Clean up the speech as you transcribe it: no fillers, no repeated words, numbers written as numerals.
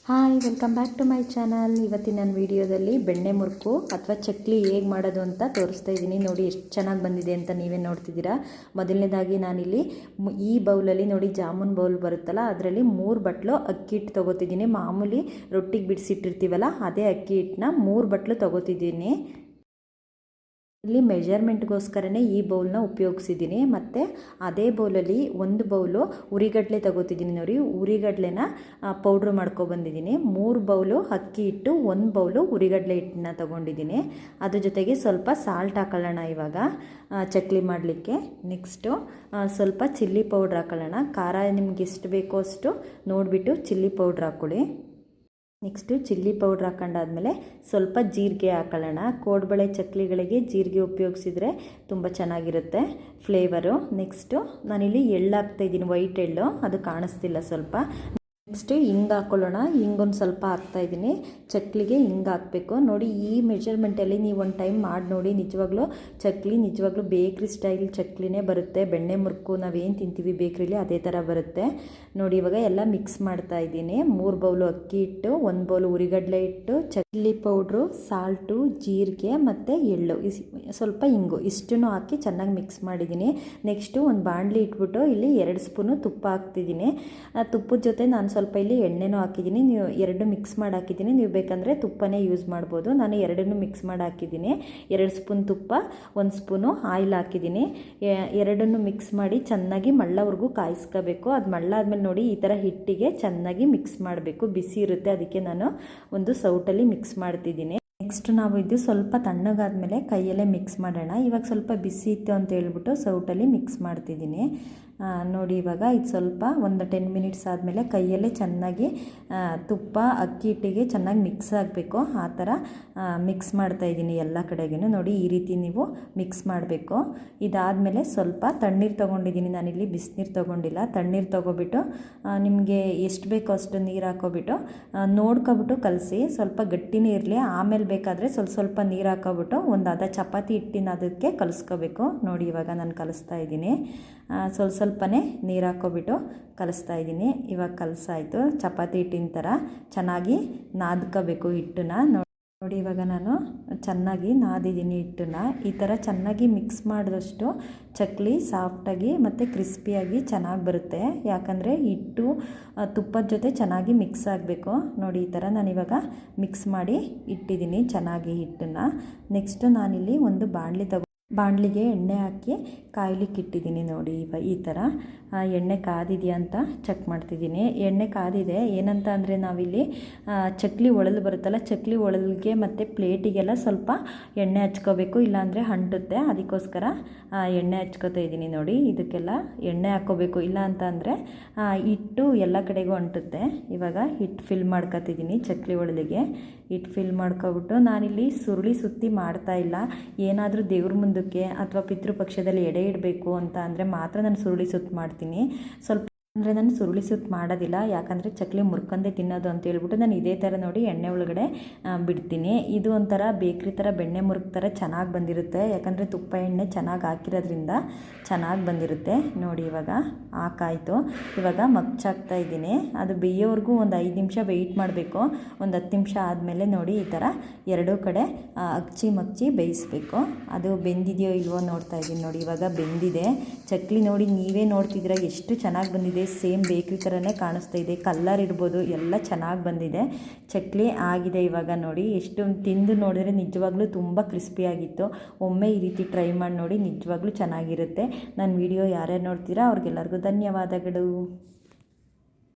Hi, welcome back to my channel. ಇವತ್ತಿನ ನನ್ನ ವಿಡಿಯೋದಲ್ಲಿ ಬೆಣ್ಣೆ ಮುರುಕು ಅಥವಾ ಚಕ್ಲಿ ಹೇಗೆ ಮಾಡೋದು ಅಂತ ತೋರಿಸ್ತಾ ಇದ್ದೀನಿ. ನೋಡಿ ಎಷ್ಟು ಚೆನ್ನಾಗಿ ಬಂದಿದೆ ಅಂತ ನೀವೇ ನೋಡ್ತಿದ್ದೀರಾ. ಮೊದಲನೇದಾಗಿ ನಾನಿಲ್ಲಿ ಈ ಬೌಲಲ್ಲಿ ನೋಡಿ ಜಾಮೂನ್ ಬೌಲ್ ಬರುತ್ತಲ್ಲ, ಅದರಲ್ಲಿ 3 ಬಟ್ಲು ಅಕ್ಕಿ ಹಿಟ್ಟು ತೊಗೋತಿದ್ದೀನಿ. ಮಾಮೂಲಿ ರೊಟ್ಟಿಗೆ ಬಿಡಿಸಿಟ್ಟಿರ್ತೀವಲ್ಲ ಅದೇ ಅಕ್ಕಿ ಹಿಟ್ಟನ್ನ 3 ಬಟ್ಲು ತೊಗೋತಿದ್ದೀನಿ. ಇಲ್ಲಿ ಮೆಜರ್ಮೆಂಟ್ಗೋಸ್ಕರನೇ ಈ ಬೌಲ್ನ ಉಪಯೋಗಿಸಿದ್ದೀನಿ. ಮತ್ತು ಅದೇ ಬೌಲಲ್ಲಿ 1 ಬೌಲು ಉರಿಗಡಲೆ ತೊಗೋತಿದ್ದೀನಿ. ನೋಡಿ, ಉರಿಗಡಲೆನ ಪೌಡ್ರ್ ಮಾಡ್ಕೊಬಂದಿದ್ದೀನಿ. 3 ಬೌಲು ಅಕ್ಕಿ ಹಿಟ್ಟು, 1 ಬೌಲು ಉರಿಗಡಲೆ ಹಿಟ್ಟನ್ನ ತೊಗೊಂಡಿದ್ದೀನಿ. ಅದ್ರ ಜೊತೆಗೆ ಸ್ವಲ್ಪ ಸಾಲ್ಟ್ ಹಾಕೊಳ್ಳೋಣ ಇವಾಗ ಚಕ್ಲಿ ಮಾಡಲಿಕ್ಕೆ. ನೆಕ್ಸ್ಟು ಸ್ವಲ್ಪ ಚಿಲ್ಲಿ ಪೌಡ್ರ್ ಹಾಕೊಳ್ಳೋಣ. ಖಾರ ನಿಮ್ಗೆ ಎಷ್ಟು ಬೇಕೋ ಅಷ್ಟು ನೋಡಿಬಿಟ್ಟು ಚಿಲ್ಲಿ ಪೌಡ್ರ್ ಹಾಕ್ಕೊಳ್ಳಿ. ನೆಕ್ಸ್ಟು ಚಿಲ್ಲಿ ಪೌಡ್ರ್ ಹಾಕೊಂಡಾದ್ಮೇಲೆ ಸ್ವಲ್ಪ ಜೀರಿಗೆ ಹಾಕೊಳ್ಳೋಣ. ಕೋಡ್ಬಳೆ ಚಕ್ಲಿಗಳಿಗೆ ಜೀರಿಗೆ ಉಪಯೋಗಿಸಿದ್ರೆ ತುಂಬ ಚೆನ್ನಾಗಿರುತ್ತೆ ಫ್ಲೇವರು. ನೆಕ್ಸ್ಟು ನಾನಿಲ್ಲಿ ಎಳ್ಳು ಹಾಕ್ತಾಯಿದ್ದೀನಿ, ವೈಟ್ ಎಳ್ಳು, ಅದು ಕಾಣಿಸ್ತಿಲ್ಲ ಸ್ವಲ್ಪ. ನೆಕ್ಸ್ಟು ಹಿಂಗೆ ಹಾಕ್ಕೊಳ್ಳೋಣ. ಹಿಂಗೊಂದು ಸ್ವಲ್ಪ ಹಾಕ್ತಾಯಿದ್ದೀನಿ. ಚಕ್ಲಿಗೆ ಹಿಂಗೆ ಹಾಕಬೇಕು. ನೋಡಿ, ಈ ಮೆಜರ್ಮೆಂಟಲ್ಲಿ ನೀವು ಒಂದು ಟೈಮ್ ಮಾಡಿ ನೋಡಿ. ನಿಜವಾಗ್ಲೂ ಚಕ್ಲಿ ನಿಜವಾಗ್ಲೂ ಬೇಕ್ರಿ ಸ್ಟೈಲ್ ಚಕ್ಲಿನೇ ಬರುತ್ತೆ. ಬೆಣ್ಣೆ ಮುರುಕು ನಾವೇನು ತಿಂತೀವಿ ಬೇಕ್ರಿಲಿ ಅದೇ ಥರ ಬರುತ್ತೆ. ನೋಡಿ, ಇವಾಗ ಎಲ್ಲ ಮಿಕ್ಸ್ ಮಾಡ್ತಾ ಇದ್ದೀನಿ. 3 ಬೌಲು ಅಕ್ಕಿ ಹಿಟ್ಟು, 1 ಬೌಲು ಉರಿಗಡಲೆ ಹಿಟ್ಟು, ಚಕ್ಲಿ ಪೌಡ್ರು, ಸಾಲ್ಟು, ಜೀರಿಗೆ ಮತ್ತು ಎಳ್ಳು, ಸ್ವಲ್ಪ ಹಿಂಗು, ಇಷ್ಟನ್ನು ಹಾಕಿ ಚೆನ್ನಾಗಿ ಮಿಕ್ಸ್ ಮಾಡಿದ್ದೀನಿ. ನೆಕ್ಸ್ಟು ಒಂದು ಬಾಣಲಿ ಇಟ್ಬಿಟ್ಟು ಇಲ್ಲಿ 2 ಸ್ಪೂನು ತುಪ್ಪ ಹಾಕ್ತಿದ್ದೀನಿ. ತುಪ್ಪದ ಜೊತೆ ನಾನು ಸ್ವಲ್ಪ ಇಲ್ಲಿ ಎಣ್ಣೆನೂ ಹಾಕಿದ್ದೀನಿ. ನೀವು 2 ಮಿಕ್ಸ್ ಮಾಡಿ ಹಾಕಿದ್ದೀನಿ. ನೀವು ಬೇಕಂದರೆ ತುಪ್ಪನೇ ಯೂಸ್ ಮಾಡ್ಬೋದು. ನಾನು 2 ಮಿಕ್ಸ್ ಮಾಡಿ ಹಾಕಿದ್ದೀನಿ. 2 ಸ್ಪೂನ್ ತುಪ್ಪ, 1 ಸ್ಪೂನು ಆಯಿಲ್ ಹಾಕಿದ್ದೀನಿ. 2 ಮಿಕ್ಸ್ ಮಾಡಿ ಚೆನ್ನಾಗಿ ಮಳ್ಳವರೆಗೂ ಕಾಯಿಸ್ಕೋಬೇಕು. ಅದು ಮಳ್ಳಾದ್ಮೇಲೆ ನೋಡಿ ಈ ಥರ ಹಿಟ್ಟಿಗೆ ಚೆನ್ನಾಗಿ ಮಿಕ್ಸ್ ಮಾಡಬೇಕು. ಬಿಸಿ ಇರುತ್ತೆ, ಅದಕ್ಕೆ ನಾನು ಒಂದು ಸೌಟಲ್ಲಿ ಮಿಕ್ಸ್ ಮಾಡ್ತಿದ್ದೀನಿ. ನೆಕ್ಸ್ಟ್ ನಾವು ಇದು ಸ್ವಲ್ಪ ತಣ್ಣಗಾದ್ಮೇಲೆ ಕೈಯಲ್ಲೇ ಮಿಕ್ಸ್ ಮಾಡೋಣ. ಇವಾಗ ಸ್ವಲ್ಪ ಬಿಸಿ ಇತ್ತು ಅಂತ ಹೇಳ್ಬಿಟ್ಟು ಸೌಟಲ್ಲಿ ಮಿಕ್ಸ್ ಮಾಡ್ತಿದ್ದೀನಿ. ನೋಡಿ, ಇವಾಗ ಇದು ಸ್ವಲ್ಪ ಒಂದು 10 ಮಿನಿಟ್ಸ್ ಆದಮೇಲೆ ಕೈಯಲ್ಲೇ ಚೆನ್ನಾಗಿ ತುಪ್ಪ ಅಕ್ಕಿ ಹಿಟ್ಟಿಗೆ ಚೆನ್ನಾಗಿ ಮಿಕ್ಸ್ ಆಗಬೇಕು. ಆ ಥರ ಮಿಕ್ಸ್ ಮಾಡ್ತಾಯಿದ್ದೀನಿ ಎಲ್ಲ ಕಡೆಗೂ. ನೋಡಿ, ಈ ರೀತಿ ನೀವು ಮಿಕ್ಸ್ ಮಾಡಬೇಕು. ಇದಾದಮೇಲೆ ಸ್ವಲ್ಪ ತಣ್ಣೀರು ತೊಗೊಂಡಿದ್ದೀನಿ. ನಾನಿಲ್ಲಿ ಬಿಸಿನೀರು ತೊಗೊಂಡಿಲ್ಲ. ತಣ್ಣೀರು ತೊಗೊಬಿಟ್ಟು ನಿಮಗೆ ಎಷ್ಟು ಬೇಕೋ ಅಷ್ಟು ನೀರು ಹಾಕೋಬಿಟ್ಟು ನೋಡ್ಕೊಬಿಟ್ಟು ಕಲಸಿ. ಸ್ವಲ್ಪ ಗಟ್ಟಿನೇ ಇರಲಿ. ಆಮೇಲೆ ಬೇಕಾದರೆ ಸ್ವಲ್ಪ ನೀರು ಹಾಕೋಬಿಟ್ಟು ಒಂದು ಅದ ಚಪಾತಿ ಹಿಟ್ಟಿನ ಅದಕ್ಕೆ ಕಲಿಸ್ಕೋಬೇಕು. ನೋಡಿ, ಇವಾಗ ನಾನು ಕಲಿಸ್ತಾ ಇದ್ದೀನಿ. ಸ್ವಲ್ಪನೇ ನೀರು ಹಾಕೋಬಿಟ್ಟು ಕಲಿಸ್ತಾ ಇದ್ದೀನಿ. ಇವಾಗ ಕಲಸಾಯಿತು. ಚಪಾತಿ ಹಿಟ್ಟಿನ ಥರ ಚೆನ್ನಾಗಿ ನಾದ್ಕೋಬೇಕು ಹಿಟ್ಟನ್ನ. ನೋಡಿ, ಇವಾಗ ನಾನು ಚೆನ್ನಾಗಿ ನಾದಿದ್ದೀನಿ ಹಿಟ್ಟನ್ನ. ಈ ಥರ ಚೆನ್ನಾಗಿ ಮಿಕ್ಸ್ ಮಾಡಿದಷ್ಟು ಚಕ್ಲಿ ಸಾಫ್ಟಾಗಿ ಮತ್ತು ಕ್ರಿಸ್ಪಿಯಾಗಿ ಚೆನ್ನಾಗಿ ಬರುತ್ತೆ. ಯಾಕಂದರೆ ಹಿಟ್ಟು ತುಪ್ಪದ ಜೊತೆ ಚೆನ್ನಾಗಿ ಮಿಕ್ಸ್ ಆಗಬೇಕು. ನೋಡಿ, ಈ ಥರ ನಾನಿವಾಗ ಮಿಕ್ಸ್ ಮಾಡಿ ಇಟ್ಟಿದ್ದೀನಿ ಚೆನ್ನಾಗಿ ಹಿಟ್ಟನ್ನು. ನೆಕ್ಸ್ಟು ನಾನಿಲ್ಲಿ ಒಂದು ಬಾಣಲಿಗೆ ಎಣ್ಣೆ ಹಾಕಿ ಕಾಯ್ಲಿಕ್ಕೆ ಇಟ್ಟಿದ್ದೀನಿ. ನೋಡಿ, ಈ ಥರ ಎಣ್ಣೆ ಕಾದಿದೆಯಾ ಅಂತ ಚೆಕ್ ಮಾಡ್ತಿದ್ದೀನಿ. ಎಣ್ಣೆ ಕಾದಿದೆ. ಏನಂತ ಅಂದರೆ ನಾವಿಲ್ಲಿ ಚಕ್ಲಿ ಒಳಲು ಬರುತ್ತಲ್ಲ, ಚಕ್ಲಿ ಒಳಲಿಗೆ ಮತ್ತು ಪ್ಲೇಟಿಗೆಲ್ಲ ಸ್ವಲ್ಪ ಎಣ್ಣೆ ಹಚ್ಕೋಬೇಕು, ಇಲ್ಲಾಂದರೆ ಅಂಟುತ್ತೆ. ಅದಕ್ಕೋಸ್ಕರ ಎಣ್ಣೆ ಹಚ್ಕೋತಾ ಇದ್ದೀನಿ. ನೋಡಿ, ಇದಕ್ಕೆಲ್ಲ ಎಣ್ಣೆ ಹಾಕ್ಕೋಬೇಕು, ಇಲ್ಲ ಅಂತ ಅಂದರೆ ಹಿಟ್ಟು ಎಲ್ಲ ಕಡೆಗೂ ಅಂಟುತ್ತೆ. ಇವಾಗ ಹಿಟ್ಟು ಫಿಲ್ ಮಾಡ್ಕೊತಿದ್ದೀನಿ. ಚಕ್ಲಿ ಒಳಲಿಗೆ ಹಿಟ್ಟು ಫಿಲ್ ಮಾಡ್ಕೊಬಿಟ್ಟು ನಾನಿಲ್ಲಿ ಸುರುಳಿ ಸುತ್ತಿ ಮಾಡ್ತಾಯಿಲ್ಲ. ಏನಾದರೂ ದೇವ್ರ ಮುಂದಕ್ಕೆ ಅಥವಾ ಪಿತೃಪಕ್ಷದಲ್ಲಿ ಎಡೆ ಇಡಬೇಕು ಅಂತ ಅಂದರೆ ಮಾತ್ರ ನಾನು ಸುರುಳಿ ಸುತ್ತು ಮಾಡ್ತೀನಿ. ಸ್ವಲ್ಪ ಅಂದರೆ ನಾನು ಸುರುಳಿ ಸುತ್ತು ಮಾಡೋದಿಲ್ಲ. ಯಾಕಂದರೆ ಚಕ್ಲಿ ಮುರ್ಕೊಂಡೆ ತಿನ್ನೋದು ಅಂತ ಹೇಳ್ಬಿಟ್ಟು ನಾನು ಇದೇ ಥರ ನೋಡಿ ಎಣ್ಣೆ ಒಳಗಡೆ ಬಿಡ್ತೀನಿ. ಇದು ಒಂಥರ ಬೇಕ್ರಿ ಥರ ಬೆಣ್ಣೆ ಮುರುಕು ಥರ ಚೆನ್ನಾಗಿ ಬಂದಿರುತ್ತೆ. ಯಾಕಂದರೆ ತುಪ್ಪ ಎಣ್ಣೆ ಚೆನ್ನಾಗಿ ಹಾಕಿರೋದ್ರಿಂದ ಚೆನ್ನಾಗಿ ಬಂದಿರುತ್ತೆ. ನೋಡಿ, ಇವಾಗ ಹಾಕಾಯಿತು. ಇವಾಗ ಮಗ್ಚಾಕ್ತಾ ಇದ್ದೀನಿ. ಅದು ಬೇಯೋವರೆಗೂ ಒಂದು 5 ನಿಮಿಷ ವೆಯ್ಟ್ ಮಾಡಬೇಕು. ಒಂದು 10 ನಿಮಿಷ ಆದಮೇಲೆ ನೋಡಿ ಈ ಥರ 2 ಕಡೆ ಮಗ್ಚಿ ಬೇಯಿಸಬೇಕು. ಅದು ಬೆಂದಿದೆಯೋ ಇಲ್ವೋ ನೋಡ್ತಾ ಇದ್ದೀನಿ. ನೋಡಿ, ಇವಾಗ ಬೆಂದಿದೆ ಚಕ್ಲಿ. ನೋಡಿ, ನೀವೇ ನೋಡ್ತಿದ್ದೀರಾ ಎಷ್ಟು ಚೆನ್ನಾಗಿ ಬಂದಿದೆ. ಸೇಮ್ ಬೇಕ್ರಿ ಥರನೇ ಕಾಣಿಸ್ತಾ ಇದೆ. ಕಲ್ಲರ್ ಇರ್ಬೋದು, ಎಲ್ಲ ಚೆನ್ನಾಗಿ ಬಂದಿದೆ. ಚಕ್ಲಿ ಆಗಿದೆ. ಇವಾಗ ನೋಡಿ, ಎಷ್ಟು ತಿಂದು ನೋಡಿದ್ರೆ ನಿಜವಾಗ್ಲೂ ತುಂಬ ಕ್ರಿಸ್ಪಿಯಾಗಿತ್ತು. ಒಮ್ಮೆ ಈ ರೀತಿ ಟ್ರೈ ಮಾಡಿ ನೋಡಿ, ನಿಜವಾಗ್ಲೂ ಚೆನ್ನಾಗಿರುತ್ತೆ. ನನ್ನ ವಿಡಿಯೋ ಯಾರ್ಯಾರು ನೋಡ್ತೀರಾ ಅವ್ರಿಗೆಲ್ಲರಿಗೂ ಧನ್ಯವಾದಗಳು.